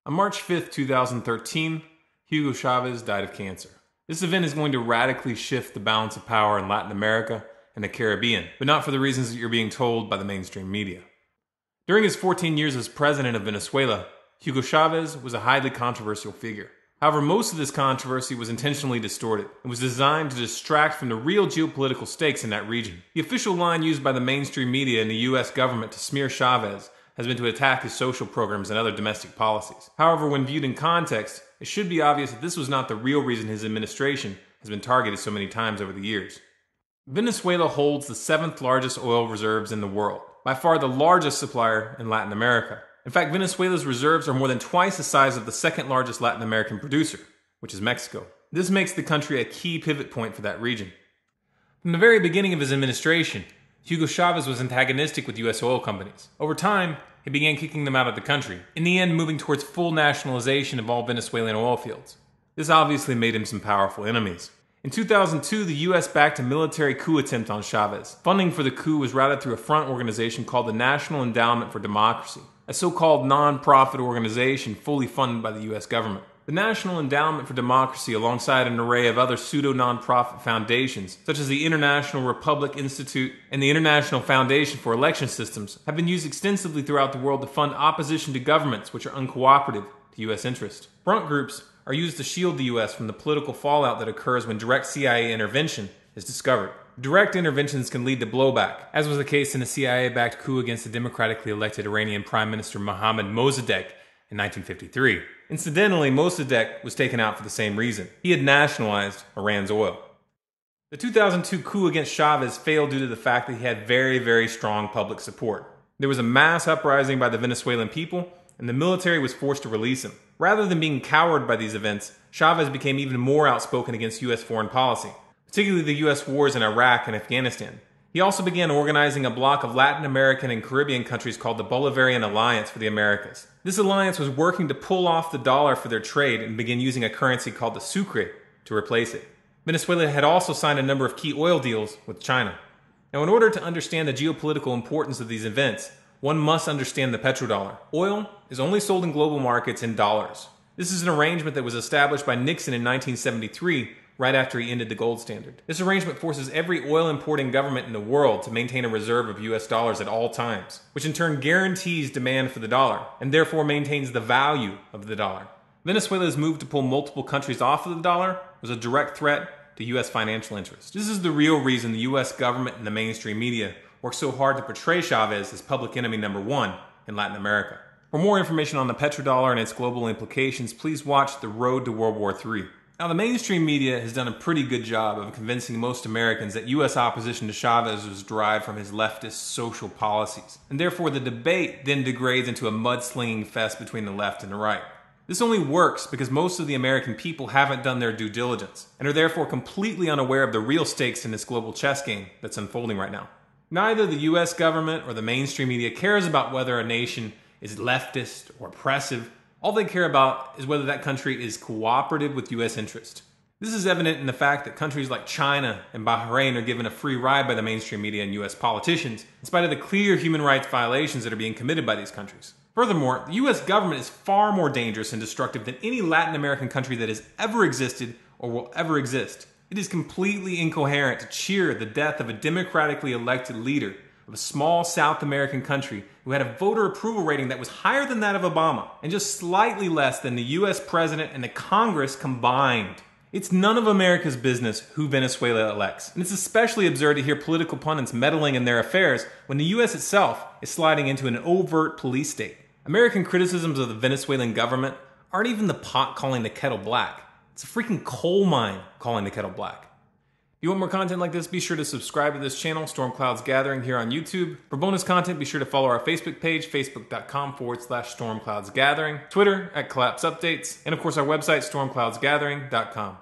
On March 5th, 2013, Hugo Chavez died of cancer. This event is going to radically shift the balance of power in Latin America and the Caribbean, but not for the reasons that you're being told by the mainstream media. During his 14 years as president of Venezuela, Hugo Chavez was a highly controversial figure. However, most of this controversy was intentionally distorted and was designed to distract from the real geopolitical stakes in that region. The official line used by the mainstream media and the US government to smear Chavez has been to attack his social programs and other domestic policies. However, when viewed in context, it should be obvious that this was not the real reason his administration has been targeted so many times over the years. Venezuela holds the 7th largest oil reserves in the world, by far the largest supplier in Latin America. In fact, Venezuela's reserves are more than twice the size of the 2nd largest Latin American producer, which is Mexico. This makes the country a key pivot point for that region. From the very beginning of his administration, Hugo Chavez was antagonistic with US oil companies. Over time, he began kicking them out of the country, in the end moving towards full nationalization of all Venezuelan oil fields. This obviously made him some powerful enemies. In 2002, the US backed a military coup attempt on Chavez. Funding for the coup was routed through a front organization called the National Endowment for Democracy, a so-called non-profit organization fully funded by the US government. The National Endowment for Democracy, alongside an array of other pseudo-nonprofit foundations, such as the International Republic Institute and the International Foundation for Election Systems, have been used extensively throughout the world to fund opposition to governments which are uncooperative to US interests. Front groups are used to shield the US from the political fallout that occurs when direct CIA intervention is discovered. Direct interventions can lead to blowback, as was the case in the CIA-backed coup against the democratically elected Iranian Prime Minister Mohammad Mossadegh in 1953. Incidentally, Mossadegh was taken out for the same reason. He had nationalized Iran's oil. The 2002 coup against Chavez failed due to the fact that he had very strong public support. There was a mass uprising by the Venezuelan people, and the military was forced to release him. Rather than being cowed by these events, Chavez became even more outspoken against US foreign policy, particularly the US wars in Iraq and Afghanistan. He also began organizing a bloc of Latin American and Caribbean countries called the Bolivarian Alliance for the Americas. This alliance was working to pull off the dollar for their trade and begin using a currency called the sucre to replace it. Venezuela had also signed a number of key oil deals with China. Now, in order to understand the geopolitical importance of these events, one must understand the petrodollar. Oil is only sold in global markets in dollars. This is an arrangement that was established by Nixon in 1973, right after he ended the gold standard. This arrangement forces every oil-importing government in the world to maintain a reserve of US dollars at all times, which in turn guarantees demand for the dollar, and therefore maintains the value of the dollar. Venezuela's move to pull multiple countries off of the dollar was a direct threat to US financial interests. This is the real reason the US government and the mainstream media work so hard to portray Chavez as public enemy number one in Latin America. For more information on the petrodollar and its global implications, please watch The Road to World War III. Now, the mainstream media has done a pretty good job of convincing most Americans that US opposition to Chavez was derived from his leftist social policies, and therefore the debate then degrades into a mudslinging fest between the left and the right. This only works because most of the American people haven't done their due diligence, and are therefore completely unaware of the real stakes in this global chess game that's unfolding right now. Neither the US government or the mainstream media cares about whether a nation is leftist or oppressive. All they care about is whether that country is cooperative with US interest. This is evident in the fact that countries like China and Bahrain are given a free ride by the mainstream media and US politicians, in spite of the clear human rights violations that are being committed by these countries. Furthermore, the US government is far more dangerous and destructive than any Latin American country that has ever existed or will ever exist. It is completely incoherent to cheer the death of a democratically elected leader of a small South American country who had a voter approval rating that was higher than that of Obama, and just slightly less than the US president and the Congress combined. It's none of America's business who Venezuela elects, and it's especially absurd to hear political pundits meddling in their affairs when the US itself is sliding into an overt police state. American criticisms of the Venezuelan government aren't even the pot calling the kettle black. It's a freaking coal mine calling the kettle black. If you want more content like this, be sure to subscribe to this channel, Storm Clouds Gathering, here on YouTube. For bonus content, be sure to follow our Facebook page, facebook.com/stormcloudsgathering, Twitter @collapseupdates, and of course our website, stormcloudsgathering.com.